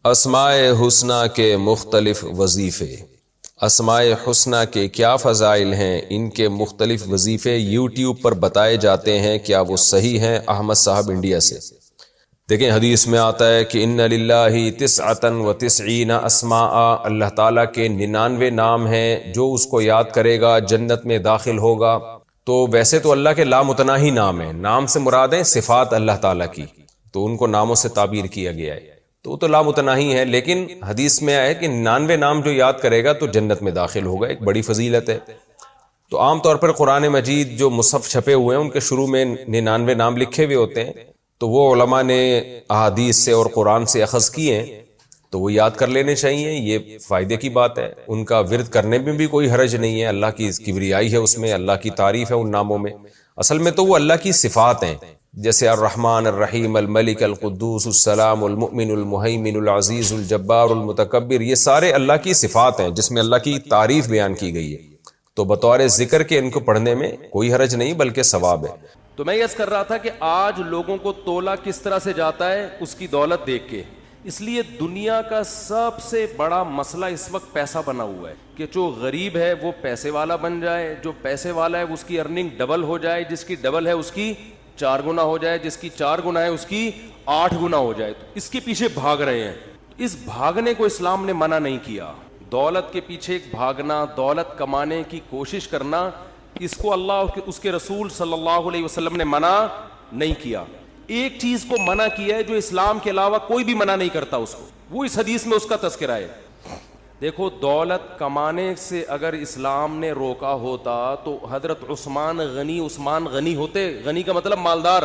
اسماء حسنہ کے مختلف وظیفے۔ اسماء حسنہ کے کیا فضائل ہیں، ان کے مختلف وظیفے یوٹیوب پر بتائے جاتے ہیں، کیا وہ صحیح ہیں؟ احمد صاحب انڈیا سے۔ دیکھیں حدیث میں آتا ہے کہ ان للہ 99 اسماء، اللہ تعالیٰ کے 99 نام ہیں، جو اس کو یاد کرے گا جنت میں داخل ہوگا۔ تو ویسے تو اللہ کے لامتناہی نام ہیں، نام سے مراد ہیں صفات اللہ تعالیٰ کی، تو ان کو ناموں سے تعبیر کیا گیا ہے، تو وہ تو لامتناہی ہے، لیکن حدیث میں آئے کہ 99 نام جو یاد کرے گا تو جنت میں داخل ہوگا، ایک بڑی فضیلت ہے۔ تو عام طور پر قرآن مجید جو مصحف چھپے ہوئے ہیں ان کے شروع میں 99 نام لکھے ہوئے ہوتے ہیں، تو وہ علماء نے احادیث سے اور قرآن سے اخذ کیے ہیں، تو وہ یاد کر لینے چاہیے، یہ فائدے کی بات ہے۔ ان کا ورد کرنے میں بھی کوئی حرج نہیں ہے، اللہ کی کبریائی ہے اس میں، اللہ کی تعریف ہے ان ناموں میں۔ اصل میں تو وہ اللہ کی صفات ہیں، جیسے الرحمن الرحیم، الملک، القدوس، السلام، المؤمن، المہیمن، العزیز، الجبار، المتکبر، یہ سارے اللہ کی صفات ہیں جس میں اللہ کی تعریف بیان کی گئی ہے، تو بطور ذکر کے ان کو پڑھنے میں کوئی حرج نہیں بلکہ ثواب ہے۔ تو میں یہ کر رہا تھا کہ آج لوگوں کو تولا کس طرح سے جاتا ہے اس کی دولت دیکھ کے، اس لیے دنیا کا سب سے بڑا مسئلہ اس وقت پیسہ بنا ہوا ہے کہ جو غریب ہے وہ پیسے والا بن جائے، جو پیسے والا ہے اس کی ارننگ ڈبل ہو جائے، جس کی ڈبل ہے اس کی 4 گنا ہو جائے، جس کی 4 گنا ہے اس کی 8 گنا ہو جائے۔ تو اس کے پیچھے بھاگ رہے ہیں، اس بھاگنے کو اسلام نے منع نہیں کیا۔ دولت کے پیچھے بھاگنا، دولت کمانے کی کوشش کرنا، اس کو اللہ اس کے رسول صلی اللہ علیہ وسلم نے منع نہیں کیا۔ ایک چیز کو منع کیا ہے جو اسلام کے علاوہ کوئی بھی منع نہیں کرتا اس کو، وہ اس حدیث میں اس کا تذکرہ ہے۔ دیکھو دولت کمانے سے اگر اسلام نے روکا ہوتا تو حضرت عثمان غنی ہوتے، غنی کا مطلب مالدار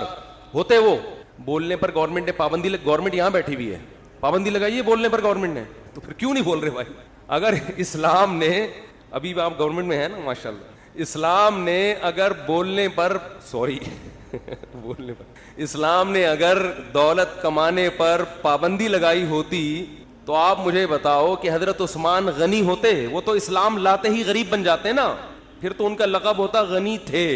ہوتے، وہ بولنے پر گورنمنٹ نے پابندی گورنمنٹ یہاں بیٹھی ہوئی ہے، پابندی لگائی ہے بولنے پر گورنمنٹ نے، تو پھر کیوں نہیں بول رہے بھائی؟ اگر اسلام نے، ابھی آپ گورنمنٹ میں ہیں نا ماشاءاللہ، اسلام نے اگر بولنے پر اسلام نے اگر دولت کمانے پر پابندی لگائی ہوتی تو آپ مجھے بتاؤ کہ حضرت عثمان غنی ہوتے؟ وہ تو اسلام لاتے ہی غریب بن جاتے نا، پھر تو ان کا لقب ہوتا غنی تھے،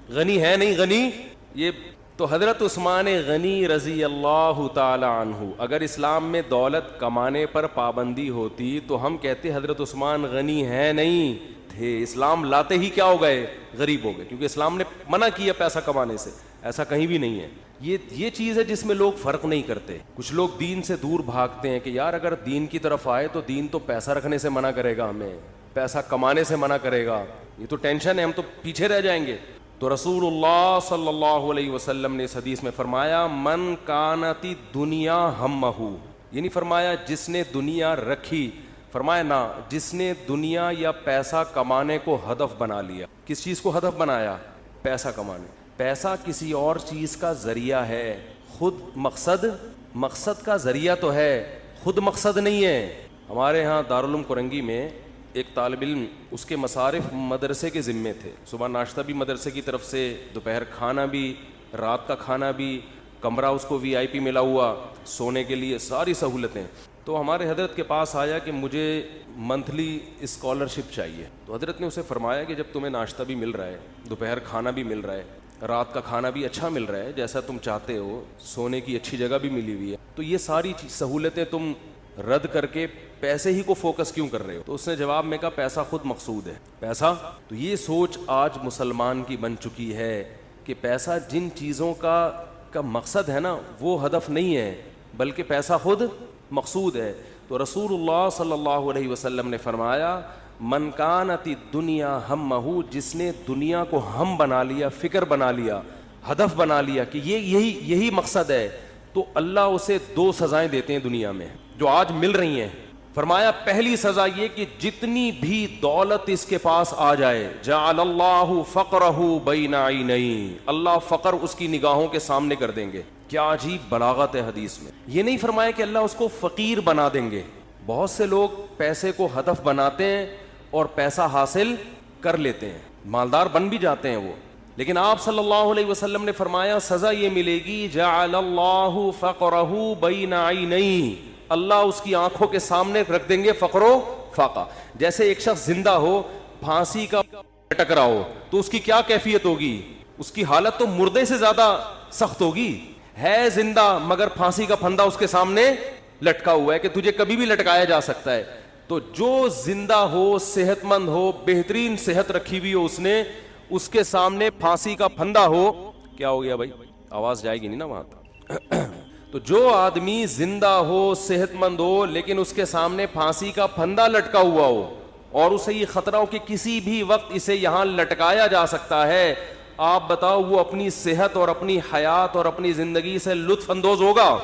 غنی ہے نہیں غنی یہ تو۔ حضرت عثمان غنی رضی اللہ تعالی عنہ، اگر اسلام میں دولت کمانے پر پابندی ہوتی تو ہم کہتے حضرت عثمان غنی ہے نہیں تھے، اسلام لاتے ہی کیا ہو گئے؟ غریب ہو گئے، کیونکہ اسلام نے منع کیا پیسہ کمانے سے، ایسا کہیں بھی نہیں ہے۔ یہ چیز ہے جس میں لوگ فرق نہیں کرتے۔ کچھ لوگ دین سے دور بھاگتے ہیں کہ یار اگر دین کی طرف آئے تو دین تو پیسہ رکھنے سے منع کرے گا، ہمیں پیسہ کمانے سے منع کرے گا، یہ تو ٹینشن ہے، ہم تو پیچھے رہ جائیں گے۔ تو رسول اللہ صلی اللہ علیہ وسلم نے اس حدیث میں فرمایا من کانت دنیا ہمہ، یہ نہیں فرمایا جس نے دنیا رکھی، فرمایا نہ، جس نے دنیا یا پیسہ کمانے کو ہدف بنا لیا۔ کس چیز کو ہدف بنایا؟ پیسہ کمانے۔ پیسہ کسی اور چیز کا ذریعہ ہے، خود مقصد کا ذریعہ تو ہے، خود مقصد نہیں ہے۔ ہمارے ہاں دارالعلوم کرنگی میں ایک طالب علم، اس کے مصارف مدرسے کے ذمے تھے، صبح ناشتہ بھی مدرسے کی طرف سے، دوپہر کھانا بھی، رات کا کھانا بھی، کمرہ اس کو VIP ملا ہوا، سونے کے لیے ساری سہولتیں۔ تو ہمارے حضرت کے پاس آیا کہ مجھے منتھلی اسکالرشپ چاہیے، تو حضرت نے اسے فرمایا کہ جب تمہیں ناشتہ بھی مل رہا ہے، دوپہر کھانا بھی مل رہا ہے، رات کا کھانا بھی اچھا مل رہا ہے جیسا تم چاہتے ہو، سونے کی اچھی جگہ بھی ملی ہوئی ہے، تو یہ ساری سہولتیں تم رد کر کے پیسے ہی کو فوکس کیوں کر رہے ہو؟ تو اس نے جواب میں کہا پیسہ خود مقصود ہے۔ پیسہ، تو یہ سوچ آج مسلمان کی بن چکی ہے کہ پیسہ جن چیزوں کا مقصد ہے نا وہ ہدف نہیں ہے، بلکہ پیسہ خود مقصود ہے۔ تو رسول اللہ صلی اللہ علیہ وسلم نے فرمایا من کانت الدنیا ہمہ، جس نے دنیا کو ہم بنا لیا، فکر بنا لیا، ہدف بنا لیا کہ یہی مقصد ہے، تو اللہ اسے 2 سزائیں دیتے ہیں دنیا میں جو آج مل رہی ہیں۔ فرمایا پہلی سزا یہ کہ جتنی بھی دولت اس کے پاس آ جائے، جعل اللہ فقرہ بین عینیہ، اللہ فقر اس کی نگاہوں کے سامنے کر دیں گے۔ کیا عجیب بلاغت ہے حدیث میں، یہ نہیں فرمایا کہ اللہ اس کو فقیر بنا دیں گے۔ بہت سے لوگ پیسے کو ہدف بناتے ہیں اور پیسہ حاصل کر لیتے ہیں، مالدار بن بھی جاتے ہیں وہ، لیکن آپ صلی اللہ علیہ وسلم نے فرمایا سزا یہ ملے گی جعل اللہ فقرہ بین عینیہ، اللہ اس کی آنکھوں کے سامنے رکھ دیں گے فقر و فاقہ۔ جیسے ایک شخص زندہ ہو، پھانسی کا ٹکرا ہو تو اس کی کیا کیفیت ہوگی؟ اس کی حالت تو مردے سے زیادہ سخت ہوگی، ہے زندہ مگر پھانسی کا پھندا اس کے سامنے لٹکا ہوا ہے کہ تجھے کبھی بھی لٹکایا جا سکتا ہے. تو جو زندہ ہو, صحت مند ہو, بہترین صحت رکھی ہوئی ہو, اس کے سامنے پھانسی کا پھندا ہو, کیا ہو گیا بھائی, آواز جائے گی نہیں نا وہاں تک. تو جو آدمی زندہ ہو, صحت مند ہو, لیکن اس کے سامنے پھانسی کا پھندا لٹکا ہوا ہو اور اسے یہ خطرہ ہو کہ کسی بھی وقت اسے یہاں لٹکایا جا سکتا ہے, آپ بتاؤ وہ اپنی صحت اور اپنی حیات اور اپنی زندگی سے لطف اندوز ہوگا؟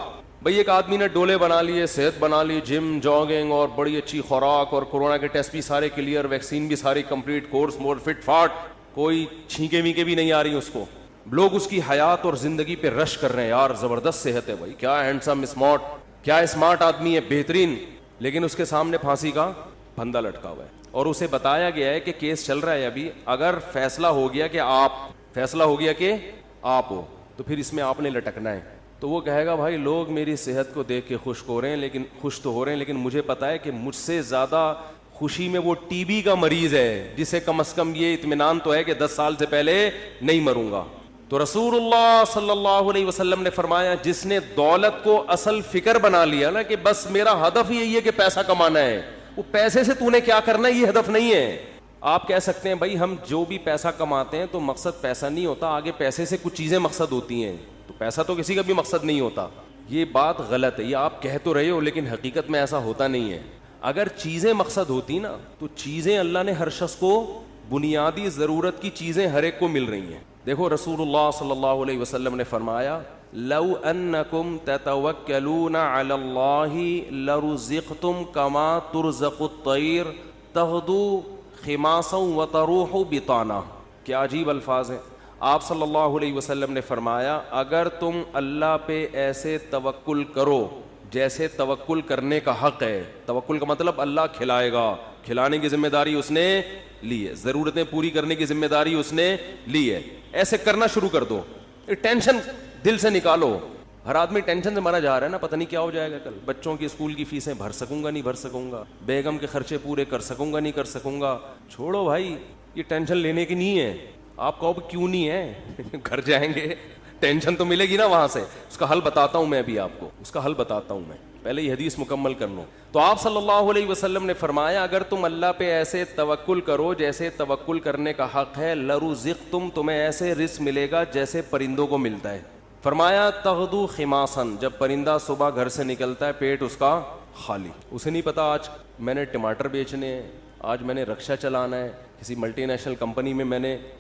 بھئی ایک آدمی نے ڈولے بنا لیے, صحت بنا لی, جم, جاگنگ اور بڑی اچھی خوراک اور کورونا کے ٹیسٹ بھی سارے کلیئر, ویکسین بھی ساری کمپلیٹ, کورس مور فٹ فاٹ, کوئی چھینکے وینکے بھی نہیں آ رہی اس کو, لوگ اس کی حیات اور زندگی پہ رش کر رہے ہیں, یار زبردست صحت ہے بھائی, کیا ہینڈسم اسمارٹ, کیا اسمارٹ آدمی ہے, بہترین, لیکن اس کے سامنے پھانسی کا پھندا لٹکا ہوا ہے اور اسے بتایا گیا ہے کہ کیس چل رہا ہے ابھی, اگر فیصلہ ہو گیا کہ آپ ہو تو پھر اس میں آپ نے لٹکنا ہے. تو وہ کہے گا بھائی لوگ میری صحت کو دیکھ کے خوش تو ہو رہے ہیں, لیکن مجھے پتا ہے کہ مجھ سے زیادہ خوشی میں وہ ٹی بی کا مریض ہے جسے کم از کم یہ اطمینان تو ہے کہ 10 سال سے پہلے نہیں مروں گا. تو رسول اللہ صلی اللہ علیہ وسلم نے فرمایا, جس نے دولت کو اصل فکر بنا لیا نا کہ بس میرا ہدف یہی ہے کہ پیسہ کمانا ہے, وہ پیسے سے تو نے کیا کرنا ہے یہ ہدف نہیں ہے. آپ کہہ سکتے ہیں بھائی ہم جو بھی پیسہ کماتے ہیں تو مقصد پیسہ نہیں ہوتا, آگے پیسے سے کچھ چیزیں مقصد ہوتی ہیں, تو پیسہ تو کسی کا بھی مقصد نہیں ہوتا. یہ بات غلط ہے, یہ آپ کہہ تو رہے ہو لیکن حقیقت میں ایسا ہوتا نہیں ہے. اگر چیزیں مقصد ہوتی نا تو چیزیں اللہ نے ہر شخص کو, بنیادی ضرورت کی چیزیں ہر ایک کو مل رہی ہیں. دیکھو رسول اللہ صلی اللہ علیہ وسلم نے فرمایا, لو انکم تتوکلون علی اللہ لرزقتم کما ترزق الطیر تغدو خماسا وتروح بطانا. کیا عجیب الفاظ ہیں. آپ صلی اللہ علیہ وسلم نے فرمایا, اگر تم اللہ پہ ایسے توکل کرو جیسے توکل کرنے کا حق ہے, توکل کا مطلب اللہ کھلائے گا, کھلانے کی ذمہ داری اس نے لی ہے, ضرورتیں پوری کرنے کی ذمہ داری اس نے لی ہے, ایسے کرنا شروع کر دو, ٹینشن دل سے نکالو. ہر آدمی ٹینشن سے مرا جا رہا ہے نا, پتہ نہیں کیا ہو جائے گا کل, بچوں کی اسکول کی فیسیں بھر سکوں گا نہیں بھر سکوں گا, بیگم کے خرچے پورے کر سکوں گا نہیں کر سکوں گا. چھوڑو بھائی, یہ ٹینشن لینے کی نہیں ہے. آپ کہو کیوں نہیں ہے, گھر جائیں گے ٹینشن تو ملے گی نا وہاں سے, اس کا حل بتاتا ہوں میں ابھی آپ کو, اس کا حل بتاتا ہوں میں, پہلے یہ حدیث مکمل کر لوں. تو آپ صلی اللہ علیہ وسلم نے فرمایا, اگر تم اللہ پہ ایسے توکل کرو جیسے توکل کرنے کا حق ہے, لرزقتم, تمہیں ایسے رزق ملے گا جیسے پرندوں کو ملتا ہے. فرمایا تغدو خماسن, جب پرندہ صبح گھر سے نکلتا ہے پیٹ اس کا خالی, اسے نہیں پتا آج میں نے ٹماٹر بیچنے ہیں, آج میں نے رکشہ چلانا ہے, کسی ملٹی نیشنل کمپنی میں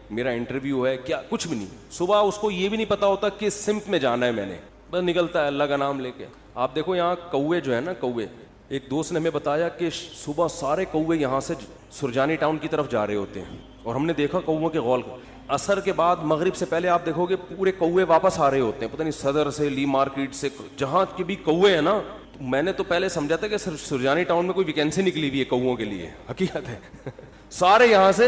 میرا انٹرویو ہے, کیا کچھ بھی نہیں. صبح اس کو یہ بھی نہیں پتا ہوتا کس سمت میں جانا ہے, میں نے بس نکلتا ہے اللہ کا نام لے کے. آپ دیکھو یہاں کوے جو ہے نا, کوے, ایک دوست نے ہمیں بتایا کہ صبح سارے کوے یہاں سے سرجانی ٹاؤن کی طرف جا رہے ہوتے ہیں, اور ہم نے دیکھا کووں کے غول, عصر کے بعد مغرب سے پہلے آپ دیکھو گے پورے کوے واپس آ رہے ہوتے ہیں, پتہ نہیں صدر سے, لی مارکیٹ سے, جہاں کے بھی کوے ہیں نا. میں نے تو پہلے سمجھا تھا کہ سرجانی ٹاؤن میں کوئی ویکینسی نکلی ہوئی ہے کووں کے لیے, حقیقت ہے سارے یہاں سے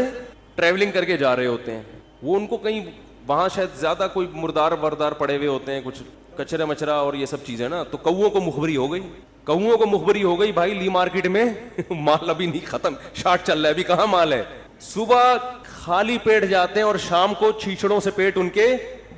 ٹریولنگ کر کے جا رہے ہوتے ہیں. وہ ان کو کہیں وہاں شاید زیادہ کوئی مردار وردار پڑے ہوئے ہوتے ہیں, کچھ کچرا مچرا اور یہ سب چیزیں نا, تو کووں کو مخبری ہو گئی, کووں کو مخبری ہو گئی بھائی لی مارکیٹ میں مال ابھی نہیں ختم, شارٹ چل رہا ہے, ابھی کہاں مال ہے. صبح خالی پیٹ جاتے ہیں اور شام کو چھیچڑوں سے پیٹ ان کے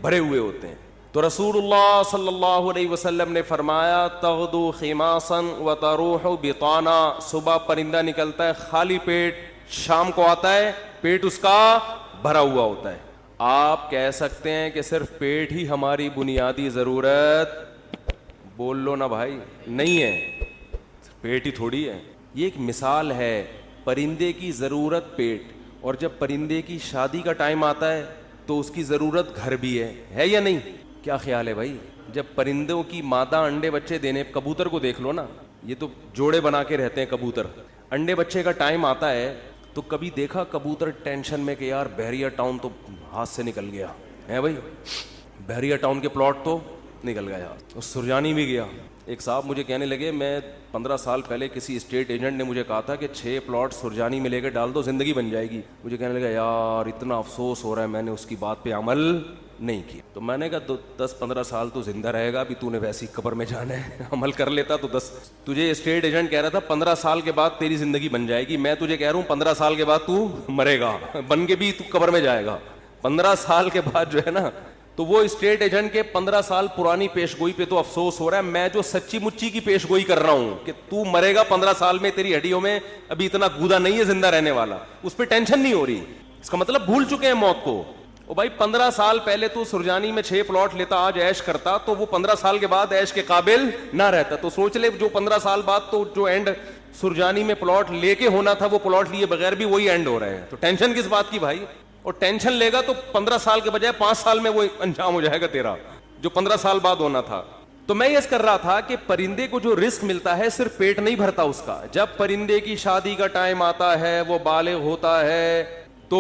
بھرے ہوئے ہوتے ہیں. تو رسول اللہ صلی اللہ علیہ وسلم نے فرمایا, تغدو خماسا وتروح بطانا, صبح پرندہ نکلتا ہے خالی پیٹ, شام کو آتا ہے پیٹ اس کا بھرا ہوا ہوتا ہے. آپ کہہ سکتے ہیں کہ صرف پیٹ ہی ہماری بنیادی ضرورت, بول لو نا بھائی, نہیں ہے, پیٹ ہی تھوڑی ہے. یہ ایک مثال ہے, پرندے کی ضرورت پیٹ, اور جب پرندے کی شادی کا ٹائم آتا ہے تو اس کی ضرورت گھر بھی ہے یا نہیں؟ کیا خیال ہے بھائی, جب پرندوں کی مادہ انڈے بچے دینے, کبوتر کو دیکھ لو نا, یہ تو جوڑے بنا کے رہتے ہیں کبوتر, انڈے بچے کا ٹائم آتا ہے تو کبھی دیکھا کبوتر ٹینشن میں کہ یار بحریہ ٹاؤن تو ہاتھ سے نکل گیا ہے بھائی, بحریہ ٹاؤن کے پلاٹ تو نکل گیا, اور سرجانی بھی گیا. ایک صاحب مجھے کہنے لگے, میں 15 سال پہلے کسی اسٹیٹ ایجنٹ نے مجھے کہا تھا کہ 6 پلاٹ سرجانی میں لے کے ڈال دو زندگی بن جائے گی. مجھے کہنے لگا یار اتنا افسوس ہو رہا ہے, میں نے اس کی بات پہ عمل نہیں کیا. تو میں نے کہا 10-15 سال تو زندہ رہے گا, ابھی تو نے ویسی قبر میں جانا ہے, عمل کر لیتا تو 10. تجھے اسٹیٹ ایجنٹ کہہ رہا تھا 15 سال کے بعد تیری زندگی بن جائے گی, میں تجھے کہہ رہا ہوں 15 سال کے بعد تو مرے گا, بن کے بھی تو قبر میں جائے گا. 15 سال کے بعد جو ہے نا تو وہ اسٹیٹ ایجنٹ کے 15 سال پرانی پیشگوئی پہ تو افسوس ہو رہا ہے. میں جو سچی مچی کی پیشگوئی کر رہا ہوں کہ تو مرے گا 15 سال میں, تیری ہڈیوں میں ابھی اتنا گودا نہیں ہے زندہ رہنے والا, اس پہ ٹینشن نہیں ہو رہی. اس کا مطلب بھول چکے ہیں موت کو. او بھائی 15 سال پہلے تو سرجانی میں 6 پلاٹ لیتا, آج عیش کرتا, تو وہ 15 سال کے بعد عیش کے قابل نہ رہتا. تو سوچ لے جو 15 سال بعد تو جو اینڈ سرجانی میں پلاٹ لے کے ہونا تھا, وہ پلاٹ لیے بغیر بھی وہی اینڈ ہو رہے ہیں. تو ٹینشن کس بات کی بھائی؟ اور ٹینشن لے گا تو 15 سال کے بجائے 5 سال میں وہ انجام ہو جائے گا تیرا, جو 15 سال بعد ہونا تھا. تو میں یہ کر رہا تھا کہ پرندے کو جو رزق ملتا ہے صرف پیٹ نہیں بھرتا اس کا. جب پرندے کی شادی کا ٹائم آتا ہے, وہ بالغ ہوتا ہے, تو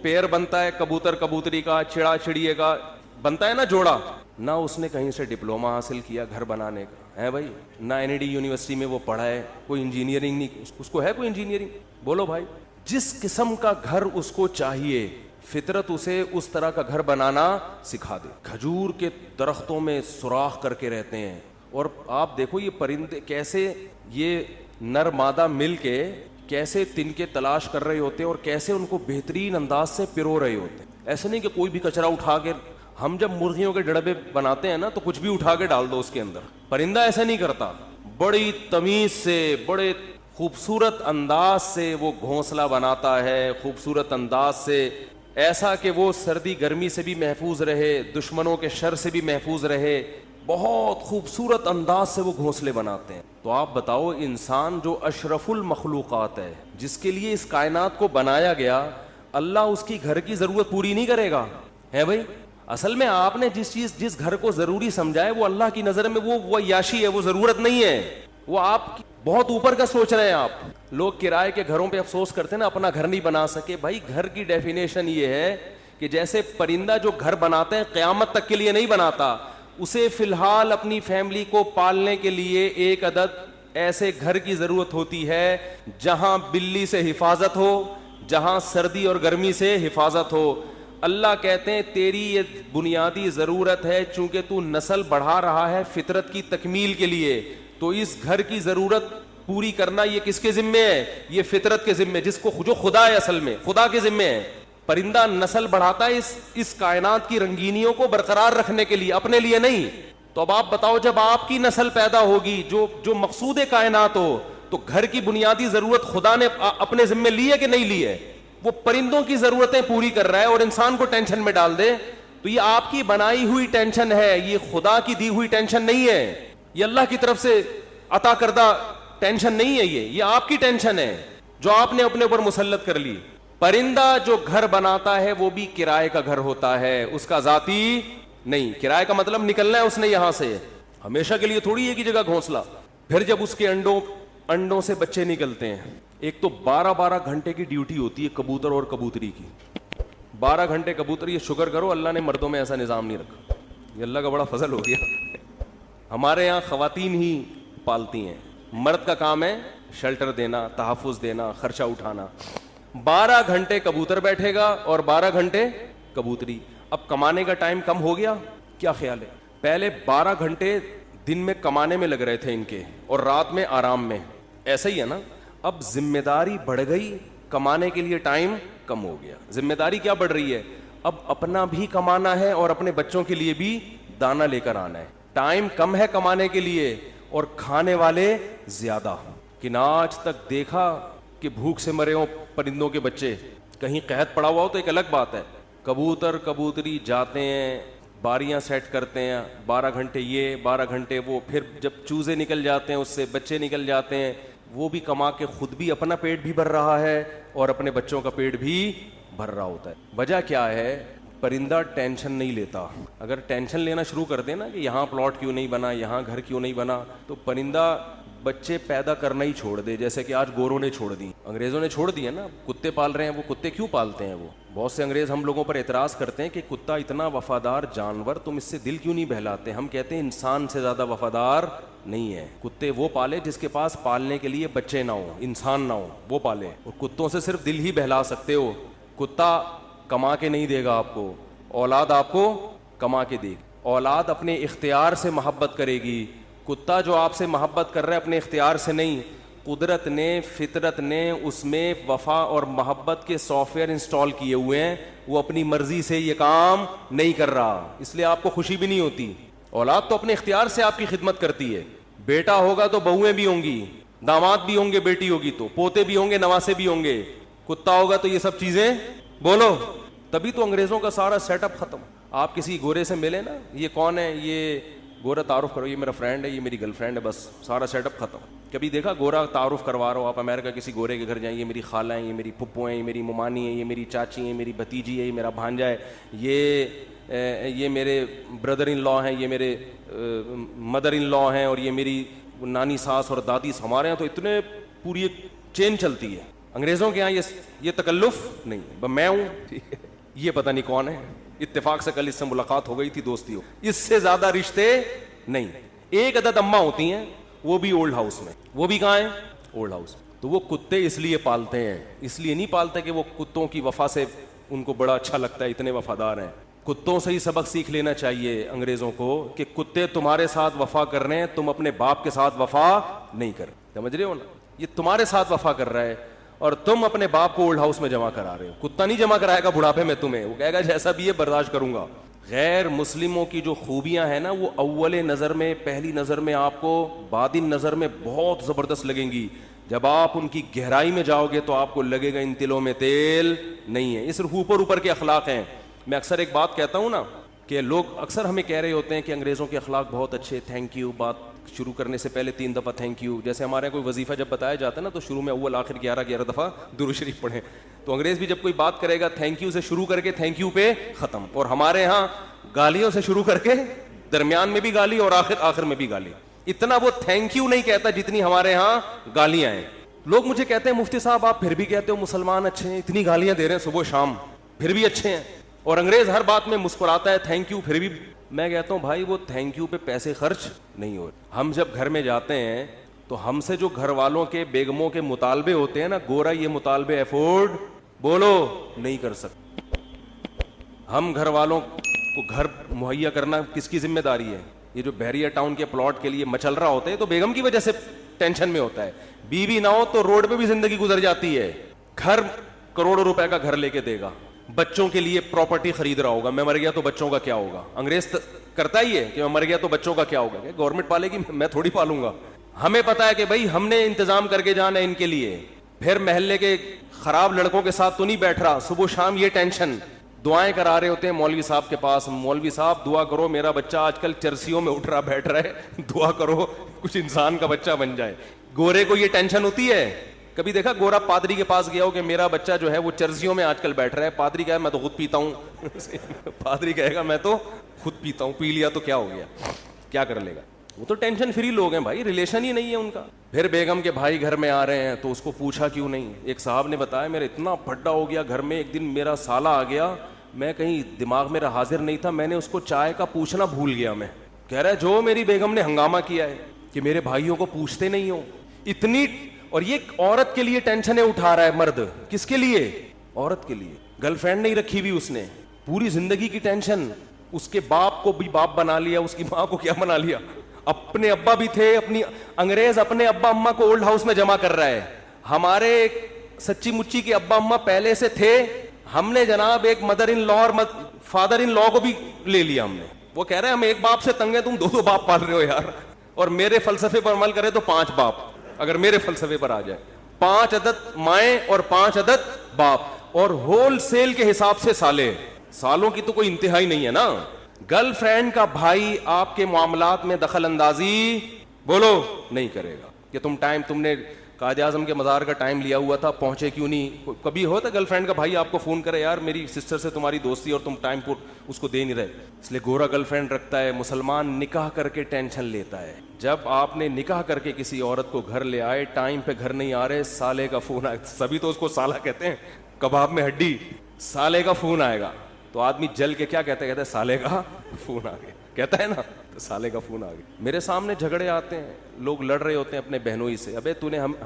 پیر بنتا ہے کبوتر کبوتری کا, چڑا چڑیے کا بنتا ہے نا جوڑا. نہ اس نے کہیں سے ڈپلوما حاصل کیا گھر بنانے کا ہے بھائی, نہ NID یونیورسٹی میں وہ پڑھا ہے, کوئی انجینئرنگ نہیں, اس کو ہے کوئی انجینئرنگ؟ بولو بھائی. جس قسم کا گھر اس کو چاہیے, فطرت اسے اس طرح کا گھر بنانا سکھا دے. کھجور کے درختوں میں سوراخ کر کے رہتے ہیں, اور آپ دیکھو یہ پرندے کیسے, یہ نر مادہ مل کے کیسے تنکے تلاش کر رہے ہوتے ہیں, اور کیسے ان کو بہترین انداز سے پرو رہے ہوتے ہیں. ایسے نہیں کہ کوئی بھی کچرا اٹھا کے, ہم جب مرغیوں کے ڈڑبے بناتے ہیں نا تو کچھ بھی اٹھا کے ڈال دو اس کے اندر. پرندہ ایسا نہیں کرتا, بڑی تمیز سے, بڑے خوبصورت انداز سے وہ گھونسلہ بناتا ہے, خوبصورت انداز سے, ایسا کہ وہ سردی گرمی سے بھی محفوظ رہے, دشمنوں کے شر سے بھی محفوظ رہے. بہت خوبصورت انداز سے وہ گھونسلے بناتے ہیں. تو آپ بتاؤ, انسان جو اشرف المخلوقات ہے, جس کے لیے اس کائنات کو بنایا گیا, اللہ اس کی گھر کی ضرورت پوری نہیں کرے گا ہے بھائی؟ اصل میں آپ نے جس گھر کو ضروری سمجھا ہے, وہ اللہ کی نظر میں وہ عیاشی ہے, وہ ضرورت نہیں ہے. وہ آپ بہت اوپر کا سوچ رہے ہیں آپ. لوگ کرائے کے گھروں پہ افسوس کرتے ہیں نا, اپنا گھر نہیں بنا سکے. بھائی گھر کی ڈیفینیشن یہ ہے کہ جیسے پرندہ جو گھر بناتے ہیں قیامت تک کے لیے نہیں بناتا, اسے فی الحال اپنی فیملی کو پالنے کے لیے ایک عدد ایسے گھر کی ضرورت ہوتی ہے جہاں بلی سے حفاظت ہو, جہاں سردی اور گرمی سے حفاظت ہو. اللہ کہتے ہیں تیری یہ بنیادی ضرورت ہے, چونکہ تو نسل بڑھا رہا ہے فطرت کی تکمیل کے لیے, تو اس گھر کی ضرورت پوری کرنا یہ کس کے ذمے ہے؟ یہ فطرت کے ذمے, جس کو جو خدا ہے, اصل میں خدا کے ذمے ہے. پرندہ نسل بڑھاتا ہے اس کائنات کی رنگینیوں کو برقرار رکھنے کے لیے, اپنے لیے نہیں. تو اب آپ بتاؤ, جب آپ کی نسل پیدا ہوگی جو مقصود کائنات ہو, تو گھر کی بنیادی ضرورت خدا نے اپنے ذمے لی ہے کہ نہیں لی ہے؟ وہ پرندوں کی ضرورتیں پوری کر رہا ہے اور انسان کو ٹینشن میں ڈال دے. تو یہ آپ کی بنائی ہوئی ٹینشن ہے, یہ خدا کی دی ہوئی ٹینشن نہیں ہے, یہ اللہ کی طرف سے عطا کردہ ٹینشن نہیں ہے, یہ آپ کی ٹینشن ہے جو آپ نے اپنے اوپر مسلط کر لی. پرندہ جو گھر بناتا ہے وہ بھی کرائے کا گھر ہوتا ہے, اس کا ذاتی نہیں. کرائے کا مطلب نکلنا ہے اس نے یہاں سے, ہمیشہ کے لیے تھوڑی ایک ہی جگہ گھونسلہ. پھر جب اس کے انڈوں سے بچے نکلتے ہیں, ایک تو 12 گھنٹے کی ڈیوٹی ہوتی ہے کبوتر اور کبوتری کی. 12 گھنٹے کبوتر, یہ شکر کرو اللہ نے مردوں میں ایسا نظام نہیں رکھا, یہ اللہ کا بڑا فضل ہو گیا. ہمارے یہاں خواتین ہی پالتی ہیں, مرد کا کام ہے شیلٹر دینا, تحفظ دینا, خرچہ اٹھانا. 12 گھنٹے کبوتر بیٹھے گا اور 12 گھنٹے کبوتری. اب کمانے کا ٹائم کم ہو گیا, کیا خیال ہے؟ پہلے 12 گھنٹے دن میں کمانے میں لگ رہے تھے ان کے, اور رات میں آرام میں, ایسا ہی ہے نا. اب ذمہ داری بڑھ گئی, کمانے کے لیے ٹائم کم ہو گیا. ذمہ داری کیا بڑھ رہی ہے؟ اب اپنا بھی کمانا ہے اور اپنے بچوں کے لیے بھی دانا لے کر آنا ہے. ٹائم کم ہے کمانے کے لیے اور کھانے والے زیادہ. کہ نہ آج تک دیکھا کہ بھوک سے مرے ہوں پرندوں کے بچے, کہیں قحط پڑا ہوا ہو تو ایک الگ بات ہے. کبوتر کبوتری جاتے ہیں, باریاں سیٹ کرتے ہیں, 12 گھنٹے یہ 12 گھنٹے وہ, پھر جب چوزے نکل جاتے ہیں اس سے بچے نکل جاتے ہیں, وہ بھی کما کے خود بھی اپنا پیٹ بھی بھر رہا ہے اور اپنے بچوں کا پیٹ بھی بھر رہا ہوتا ہے. وجہ کیا ہے؟ پرندہ ٹینشن نہیں لیتا. اگر ٹینشن لینا شروع کر دے نا کہ یہاں پلاٹ کیوں نہیں بنا, یہاں گھر کیوں نہیں بنا, تو پرندہ بچے پیدا کرنا ہی چھوڑ دے. جیسے کہ آج گوروں نے چھوڑ دی, انگریزوں نے چھوڑ دی ہے نا, کتے پال رہے ہیں. وہ کتے کیوں پالتے ہیں؟ وہ بہت سے انگریز ہم لوگوں پر اعتراض کرتے ہیں کہ کتا اتنا وفادار جانور, تم اس سے دل کیوں نہیں بہلاتے؟ ہم کہتے ہیں انسان سے زیادہ وفادار نہیں ہے. کتے وہ پالے جس کے پاس پالنے کے لیے بچے نہ ہو, انسان نہ ہو, وہ پالے. اور کتوں سے صرف دل ہی بہلا سکتے ہو. کتا کما کے نہیں دے گا آپ کو, اولاد آپ کو کما کے دے گی. اولاد اپنے اختیار سے محبت کرے گی. کتا جو آپ سے محبت کر رہا ہے اپنے اختیار سے نہیں, قدرت نے فطرت نے اس میں وفا اور محبت کے سافٹ ویئر انسٹال کیے ہوئے ہیں, وہ اپنی مرضی سے یہ کام نہیں کر رہا, اس لیے آپ کو خوشی بھی نہیں ہوتی. اولاد تو اپنے اختیار سے آپ کی خدمت کرتی ہے, بیٹا ہوگا تو بہویں بھی ہوں گی, داماد بھی ہوں گے, بیٹی ہوگی تو پوتے بھی ہوں گے, نواسے بھی ہوں گے, کتا ہوگا تو یہ سب چیزیں بولو. تبھی تو انگریزوں کا سارا سیٹ اپ ختم. آپ کسی گورے سے ملے نا, یہ کون ہے, یہ گورا تعارف کرو, یہ میرا فرینڈ ہے, یہ میری گرل فرینڈ ہے, بس سارا سیٹ اپ ختم. کبھی دیکھا گورا تعارف کروا رہا ہو آپ امریکہ کسی گورے کے گھر جائیں, یہ میری خالہ ہیں, یہ میری پھپھو ہیں, یہ میری ممانی ہیں, یہ میری چاچی ہیں, میری بھتیجی ہے, یہ میرا بھانجا ہے, یہ میرے بردر ان لا ہیں, یہ میرے مدر ان لا ہیں, اور یہ میری نانی ساس اور دادی. ہمارے یہاں تو اتنے پوری ایک چین چلتی ہے. انگریزوں کے یہاں یہ تکلف نہیں ہے, میں ہوں یہ پتہ نہیں کون ہے, اتفاق سے کل اس سے ملاقات ہو گئی تھی, دوستی ہو, اس سے زیادہ رشتے نہیں. ایک عدد اماں ہوتی ہیں, وہ بھی اولڈ ہاؤس میں. وہ بھی کہاں ہیں؟ Old house. تو وہ کتے اس لیے پالتے ہیں, اس لیے نہیں پالتے کہ وہ کتوں کی وفا سے ان کو بڑا اچھا لگتا ہے, اتنے وفادار ہیں. کتوں سے ہی سبق سیکھ لینا چاہیے انگریزوں کو کہ کتے تمہارے ساتھ وفا کر رہے ہیں, تم اپنے باپ کے ساتھ وفا نہیں کر. سمجھ رہے ہو نا, یہ تمہارے ساتھ وفا کر رہا ہے اور تم اپنے باپ کو اولڈ ہاؤس میں جمع کرا رہے ہو. کتا نہیں جمع کرائے گا بڑھاپے میں تمہیں, وہ کہے گا جیسا بھی ہے برداشت کروں گا. غیر مسلموں کی جو خوبیاں ہیں نا, وہ اول نظر میں, پہلی نظر میں آپ کو, بعدین نظر میں بہت زبردست لگیں گی. جب آپ ان کی گہرائی میں جاؤ گے تو آپ کو لگے گا ان تلوں میں تیل نہیں ہے. یہ صرف اوپر اوپر کے اخلاق ہیں. میں اکثر ایک بات کہتا ہوں نا کہ لوگ اکثر ہمیں کہہ رہے ہوتے ہیں کہ انگریزوں کے اخلاق بہت اچھے, تھینک یو, بات شروع کرنے سے پہلے 3 دفعہ تھینک یو. جیسے ہمارے کوئی وظیفہ جب بتایا جاتا ہے نا, تو شروع میں اول آخر 11 دفعہ درود شریف پڑھیں. تو انگریز بھی جب کوئی بات کرے گا تھینک یو سے شروع کر کے تھینک یو پہ ختم. اور ہمارے ہاں گالیوں سے شروع کر کے درمیان میں بھی گالی اور آخر میں بھی گالی. اتنا وہ تھینک یو نہیں کہتا جتنی ہمارے ہاں گالیاں ہیں. لوگ مجھے کہتے ہیں مفتی صاحب آپ پھر بھی کہتے ہو مسلمان اچھے ہیں, اتنی گالیاں دے رہے ہیں صبح شام, پھر بھی اچھے ہیں. اور انگریز ہر بات میں مسکراتا ہے تھینک یو پھر بھی. میں کہتا ہوں بھائی وہ تھینک یو پہ پیسے خرچ نہیں ہو رہے. ہم جب گھر میں جاتے ہیں تو ہم سے جو گھر والوں کے بیگموں کے مطالبے ہوتے ہیں نا, گورا یہ مطالبے افورڈ بولو نہیں کر سکتے. ہم گھر والوں کو گھر مہیا کرنا کس کی ذمہ داری ہے؟ یہ جو بحریہ ٹاؤن کے پلاٹ کے لیے مچل رہا ہوتا ہے تو بیگم کی وجہ سے ٹینشن میں ہوتا ہے. بیوی نہ ہو تو روڈ پہ بھی زندگی گزر جاتی ہے. گھر کروڑوں روپے کا گھر لے کے دے گا, بچوں کے لیے پراپرٹی خرید رہا ہوگا, میں مر گیا تو بچوں کا کیا ہوگا. انگریز کرتا ہی ہے کہ میں مر گیا تو بچوں کا کیا ہوگا, گورنمنٹ پالے گی, میں تھوڑی پالوں گا. ہمیں پتا ہے کہ بھائی ہم نے انتظام کر کے جانا ہے ان کے لیے. پھر محلے کے خراب لڑکوں کے ساتھ تو نہیں بیٹھ رہا, صبح شام یہ ٹینشن. دعائیں کرا رہے ہوتے ہیں مولوی صاحب کے پاس, مولوی صاحب دعا کرو میرا بچہ آج کل چرسیوں میں اٹھ رہا بیٹھ رہا ہے, دعا کرو کچھ انسان کا بچہ بن جائے. گورے کو یہ ٹینشن ہوتی ہے. کبھی دیکھا گورا پادری کے پاس گیا ہو کہ میرا بچہ جو ہے وہ چرسیوں میں آج کل بیٹھ رہا ہے؟ پادری کہے میں تو خود پیتا ہوں. پادری کہے گا میں تو خود پیتا ہوں, پی لیا تو کیا ہو گیا, کیا کر لے گا. وہ تو ٹینشن فری لوگ ہیں بھائی, ریلیشن ہی نہیں ہے ان کا. پھر بیگم کے بھائی گھر میں آ رہے ہیں تو اس کو پوچھا کیوں نہیں. ایک صاحب نے بتایا میرا اتنا پھڈا ہو گیا گھر میں, ایک دن میرا سالہ آ گیا, میں کہیں دماغ میرا حاضر نہیں تھا, میں نے اس کو چائے کا پوچھنا بھول گیا. میں کہہ رہا ہے جو میری بیگم نے ہنگامہ کیا ہے کہ میرے بھائیوں کو پوچھتے نہیں ہو اتنی. اور یہ عورت کے لیے ٹینشنیں اٹھا رہا ہے مرد. کس کے لیے؟ عورت کے لیے. گرل فرینڈ نہیں رکھی ہوئی اس نے, پوری زندگی کی ٹینشن. اس کے باپ کو بھی باپ بنا لیا, اس کی ماں کو کیا بنا لیا, اپنے ابا بھی تھے. اپنی انگریز اپنے ابا اماں کو اولڈ ہاؤس میں جمع کر رہا ہے. ہمارے سچی مچی کے ابا اماں پہلے سے تھے, ہم نے جناب ایک مدر ان لا اور فادر ان لا کو بھی لے لیا ہم نے. وہ کہہ رہے ہیں ہم ایک باپ سے تنگ ہیں, تم 2 باپ پال رہے ہو یار. اور میرے فلسفے پر عمل کرے تو 5 باپ. اگر میرے فلسفے پر آ جائے 5 عدد مائیں اور 5 عدد باپ, اور ہول سیل کے حساب سے سالے. سالوں کی تو کوئی انتہائی نہیں ہے نا. گرل فرینڈ کا بھائی آپ کے معاملات میں دخل اندازی بولو نہیں کرے گا کہ تم نے قائد اعظم کے مزار کا ٹائم لیا ہوا تھا, پہنچے کیوں نہیں. کبھی ہوتا گرل فرینڈ کا بھائی آپ کو فون کرے یار میری سسٹر سے تمہاری دوستی اور تم ٹائم پر اس کو دے نہیں رہے. اس لیے گورا گرل فرینڈ رکھتا ہے. مسلمان نکاح کر کے ٹینشن لیتا ہے. جب آپ نے نکاح کر کے کسی عورت کو گھر لے آئے, ٹائم پہ گھر نہیں آ رہے, سالے کا فون آئے. سبھی تو اس کو سالہ کہتے ہیں, کباب میں ہڈی. سالے کا فون آئے گا تو آدمی جل کے کیا کہتا ہے سالے کا فون آ گیا, کہتا ہے نا, تو سالے کا فون آ گیا. میرے سامنے جھگڑے آتے ہیں, لوگ لڑ رہے ہوتے ہیں اپنے بہنوں ہی سے. ابے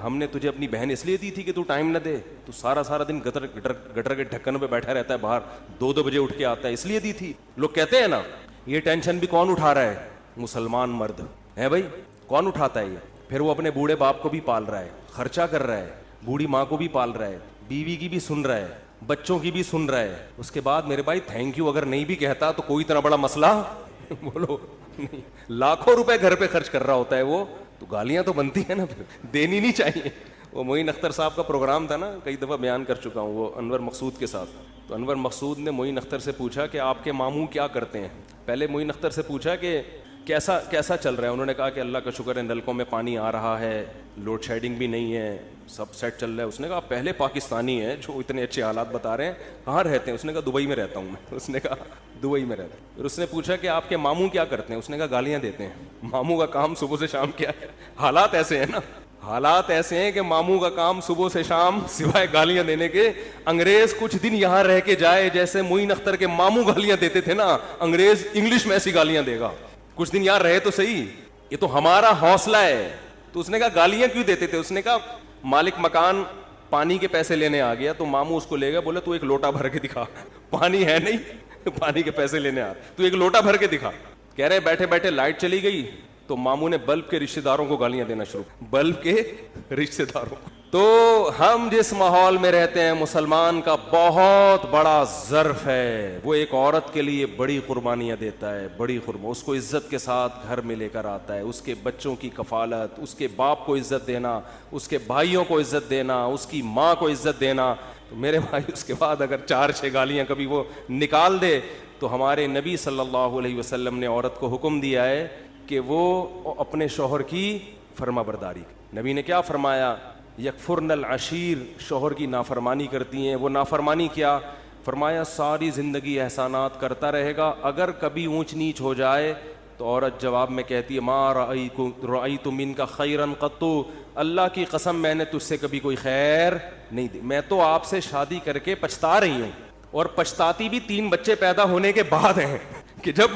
ہم نے تجھے اپنی بہن اس لیے دی تھی کہ تو ٹائم نہ دے, تو سارا دن گٹر کے ڈھکن پہ بیٹھا رہتا ہے باہر, 2 بجے اٹھ کے آتا ہے, اس لیے دی تھی. لوگ کہتے ہیں نا یہ ٹینشن بھی کون اٹھا رہا ہے؟ مسلمان مرد ہے بھائی. کون اٹھاتا ہے یہ؟ پھر وہ اپنے بوڑھے باپ کو بھی پال رہا ہے, خرچہ کر رہا ہے, بوڑھی ماں کو بھی پال رہا ہے, بیوی کی بھی سن رہا ہے, بچوں کی بھی سن رہا ہے. اس کے بعد میرے بھائی تھینک یو اگر نہیں بھی کہتا تو کوئی اتنا بڑا مسئلہ بولو نہیں, لاکھوں روپے گھر پہ خرچ کر رہا ہوتا ہے وہ, تو گالیاں تو بنتی ہیں نا, پھر دینی نہیں چاہیے. وہ معین اختر صاحب کا پروگرام تھا نا, کئی دفعہ بیان کر چکا ہوں, وہ انور مقصود کے ساتھ. تو انور مقصود نے معین اختر سے پوچھا کہ آپ کے ماموں کیا کرتے ہیں. پہلے معین اختر سے پوچھا کہ کیسا چل رہا ہے. انہوں نے کہا کہ اللہ کا شکر ہے, نلکوں میں پانی آ رہا ہے, لوڈ شیڈنگ بھی نہیں ہے, سب سیٹ چل رہا ہے. اس نے کہا پہلے پاکستانی ہیں جو اتنے اچھے حالات بتا رہے ہیں, کہاں رہتے ہیں؟ اس نے کہا دبئی میں رہتا ہوں میں. اس نے کہا دبئی میں رہتا ہوں. پھر اس نے پوچھا کہ آپ کے ماموں کیا کرتے ہیں. اس نے کہا گالیاں دیتے ہیں. ماموں کا کام صبح سے شام کیا ہے؟ حالات ایسے ہیں نا, حالات ایسے ہیں کہ ماموں کا کام صبح سے شام سوائے گالیاں دینے کے. انگریز کچھ دن یہاں رہ کے جائے, جیسے معین اختر کے ماموں گالیاں دیتے تھے نا, انگریز انگلش میں ایسی گالیاں دے گا. کچھ دن یہاں رہے تو صحیح, یہ تو ہمارا حوصلہ ہے. تو اس نے کہا گالیاں کیوں دیتے تھے؟ اس نے کہا مالک مکان پانی کے پیسے لینے آ گیا, تو ماموں اس کو لے گیا, بولے تو ایک لوٹا بھر کے دکھا. پانی ہے نہیں, پانی کے پیسے لینے آ, تو ایک لوٹا بھر کے دکھا. کہہ رہے بیٹھے بیٹھے لائٹ چلی گئی, تو ماموں نے بلب کے رشتہ داروں کو گالیاں دینا شروع, بلب کے رشتہ داروں کو. تو ہم جس ماحول میں رہتے ہیں, مسلمان کا بہت بڑا ظرف ہے. وہ ایک عورت کے لیے بڑی قربانیاں دیتا ہے, بڑی اس کو عزت کے ساتھ گھر میں لے کر آتا ہے. اس کے بچوں کی کفالت, اس کے باپ کو عزت دینا, اس کے بھائیوں کو عزت دینا, اس کی ماں کو عزت دینا. تو میرے بھائی اس کے بعد اگر 4-6 گالیاں کبھی وہ نکال دے, تو ہمارے نبی صلی اللہ علیہ وسلم نے عورت کو حکم دیا ہے کہ وہ اپنے شوہر کی فرما برداری. نبی نے کیا فرمایا؟ یکفرن العشیر, شوہر کی نافرمانی کرتی ہیں. وہ نافرمانی کیا فرمایا؟ ساری زندگی احسانات کرتا رہے گا, اگر کبھی اونچ نیچ ہو جائے تو عورت جواب میں کہتی ہے ما رأیت منک خیرا قط, اللہ کی قسم میں نے تجھ سے کبھی کوئی خیر نہیں دی, میں تو آپ سے شادی کر کے پچھتا رہی ہوں. اور پچھتاتی بھی 3 بچے پیدا ہونے کے بعد ہیں, کہ جب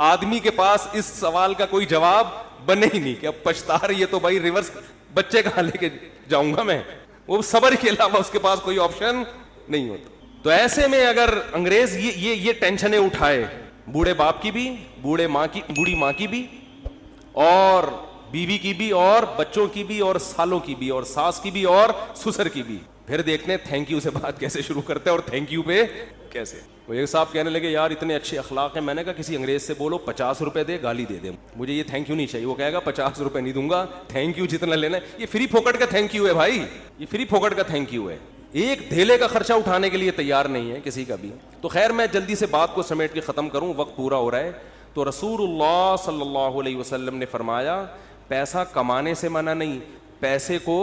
آدمی کے پاس اس سوال کا کوئی جواب بنے ہی نہیں کہ اب پچھتا رہی ہے تو بھائی ریورس بچے کہاں لے کے جاؤں گا میں. وہ صبر کے علاوہ اس کے پاس کوئی آپشن نہیں ہوتا. تو ایسے میں اگر انگریز یہ ٹینشنیں اٹھائے, بوڑھے باپ کی بھی, بوڑھی ماں کی بھی, اور بیوی کی بھی, اور بچوں کی بھی, اور سالوں کی بھی, اور ساس کی بھی, اور سسر کی بھی, پھر دیکھتے ہیں تھینک یو سے بات کیسے شروع کرتے ہیں اور تھینک یو پہ کیسے. وہ ایک صاحب کہنے لگے یار اتنے اچھے اخلاق ہیں. میں نے کہا کسی انگریز سے بولو 50 روپے دے, گالی دے دے, مجھے یہ تھینک یو نہیں چاہیے. وہ کہے گا 50 روپے نہیں دوں گا, تھینک یو جتنا لینا ہے. یہ فری پھوکٹ کا تھینک یو ہے بھائی, یہ فری پھوکٹ کا تھینک یو ہے. ایک دھیلے کا خرچہ اٹھانے کے لیے تیار نہیں ہے کسی کا بھی. تو خیر میں جلدی سے بات کو سمیٹ کے ختم کروں, وقت پورا ہو رہا ہے. تو رسول اللہ صلی اللہ علیہ وسلم نے فرمایا پیسہ کمانے سے منع نہیں, پیسے کو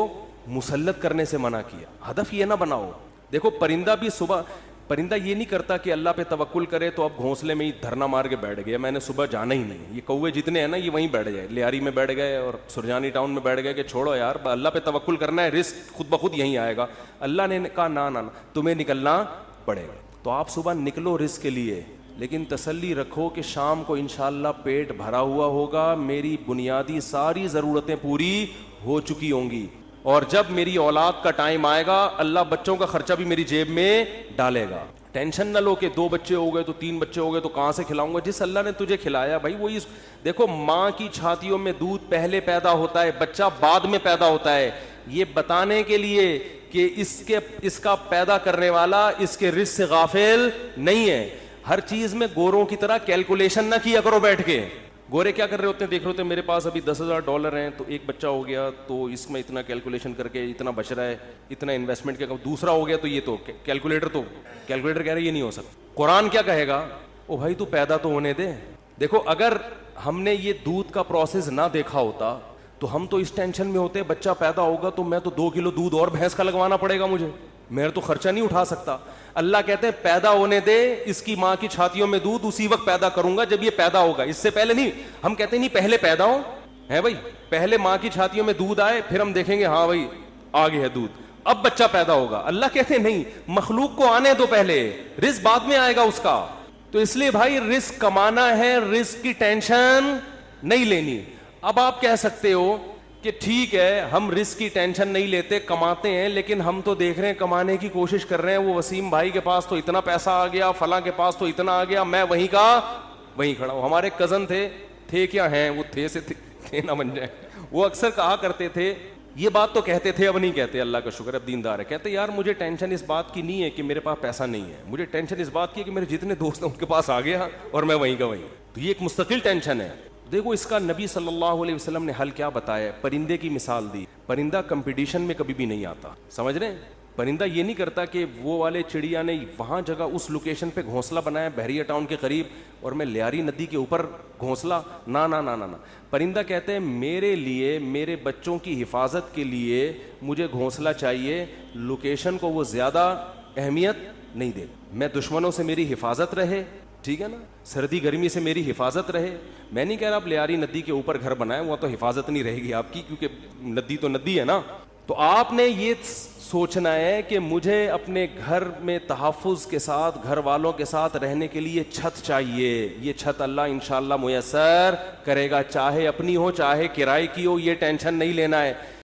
مسلط کرنے سے منع کیا. ہدف یہ نہ بناؤ. دیکھو پرندہ بھی صبح, پرندہ یہ نہیں کرتا کہ اللہ پہ توکل کرے تو اب گھونسلے میں ہی دھرنا مار کے بیٹھ گیا, میں نے صبح جانا ہی نہیں. یہ کوے جتنے ہیں نا یہ وہیں بیٹھ گئے, لیاری میں بیٹھ گئے اور سرجانی ٹاؤن میں بیٹھ گئے کہ چھوڑو یار اللہ پہ توکل کرنا ہے, رزق خود بخود یہیں آئے گا. اللہ نے کہا نہ تمہیں نکلنا پڑے گا. تو آپ صبح نکلو رزق کے لیے, لیکن تسلی رکھو کہ شام کو انشاءاللہ پیٹ بھرا ہوا ہوگا, میری بنیادی ساری ضرورتیں پوری ہو چکی ہوں گی, اور جب میری اولاد کا ٹائم آئے گا اللہ بچوں کا خرچہ بھی میری جیب میں ڈالے گا. ٹینشن نہ لو کہ 2 بچے ہو گئے تو 3 بچے ہو گئے تو کہاں سے کھلاؤں گا. جس اللہ نے تجھے کھلایا بھائی وہی. دیکھو ماں کی چھاتیوں میں دودھ پہلے پیدا ہوتا ہے, بچہ بعد میں پیدا ہوتا ہے, یہ بتانے کے لیے کہ اس کا پیدا کرنے والا اس کے رزق سے غافل نہیں ہے. ہر چیز میں گوروں کی طرح کیلکولیشن نہ کیا کرو بیٹھ کے. گورے کیا کر رہے ہوتے ہیں, دیکھ رہے ہوتے ہیں میرے پاس ابھی $10,000 ہیں تو ایک بچہ ہو گیا تو اس میں اتنا کیلکولیشن کر کے اتنا بچ رہا ہے, اتنا انویسٹمنٹ کیا, دوسرا ہو گیا تو یہ تو کیلکولیٹر کہہ رہے یہ نہیں ہو سکتا. قرآن کیا کہے گا, او بھائی تو پیدا تو ہونے دے. دیکھو اگر ہم نے یہ دودھ کا پروسیس نہ دیکھا ہوتا تو ہم تو اس ٹینشن میں ہوتے بچہ پیدا ہوگا تو میں تو 2 کلو دودھ اور بھینس کا لگوانا پڑے گا مجھے, میں تو خرچہ نہیں اٹھا سکتا. اللہ کہتے ہیں پیدا ہونے دے, اس کی ماں کی چھاتیوں میں دودھ اسی وقت پیدا کروں گا جب یہ پیدا ہوگا, اس سے پہلے نہیں. ہم کہتے ہیں نہیں پہلے پیدا ہو ہے بھائی, پہلے ماں کی چھاتیوں میں دودھ آئے پھر ہم دیکھیں گے ہاں بھائی آ گیا ہے دودھ, اب بچہ پیدا ہوگا. اللہ کہتے ہیں نہیں, مخلوق کو آنے دو پہلے, رزق بعد میں آئے گا اس کا. تو اس لیے بھائی رزق کمانا ہے, رزق کی ٹینشن نہیں لینی. اب آپ کہہ سکتے ہو کہ ٹھیک ہے ہم رزق کی ٹینشن نہیں لیتے, کماتے ہیں, لیکن ہم تو دیکھ رہے ہیں کمانے کی کوشش کر رہے ہیں. وہ وسیم بھائی کے پاس تو اتنا پیسہ آ گیا, فلاں کے پاس تو اتنا آ گیا, میں وہیں کا وہیں کھڑا ہوں. ہمارے کزن تھے کیا ہیں, وہ تھے سے تھے نہ بن جائے. وہ اکثر کہا کرتے تھے, یہ بات تو کہتے تھے, اب نہیں کہتے, اللہ کا شکر اب دیندار ہے, کہتے یار مجھے ٹینشن اس بات کی نہیں ہے کہ میرے پاس پیسہ نہیں ہے, مجھے ٹینشن اس بات کی ہے کہ میرے جتنے دوست ہیں ان کے پاس آ گیا اور میں وہیں کا وہیں. تو یہ ایک مستقل ٹینشن ہے. دیکھو اس کا نبی صلی اللہ علیہ وسلم نے حل کیا بتایا, پرندے کی مثال دی. پرندہ کمپٹیشن میں کبھی بھی نہیں آتا, سمجھ رہے ہیں, پرندہ یہ نہیں کرتا کہ وہ والے چڑیا نے وہاں جگہ اس لوکیشن پہ گھونسلہ بنایا بحریہ ٹاؤن کے قریب اور میں لیاری ندی کے اوپر گھونسلہ, نا نا نا نا نا. پرندہ کہتے ہیں میرے لیے, میرے بچوں کی حفاظت کے لیے مجھے گھونسلہ چاہیے, لوکیشن کو وہ زیادہ اہمیت نہیں دے, میں دشمنوں سے میری حفاظت رہے, ٹھیک ہے نا, سردی گرمی سے میری حفاظت رہے. میں نہیں کہہ رہا آپ لیاری ندی کے اوپر گھر بنائیں, وہ تو حفاظت نہیں رہے گی آپ کی, کیونکہ ندی تو ندی ہے نا. تو آپ نے یہ سوچنا ہے کہ مجھے اپنے گھر میں تحفظ کے ساتھ, گھر والوں کے ساتھ رہنے کے لیے چھت چاہیے. یہ چھت اللہ انشاءاللہ میسر کرے گا, چاہے اپنی ہو چاہے کرائے کی ہو, یہ ٹینشن نہیں لینا ہے.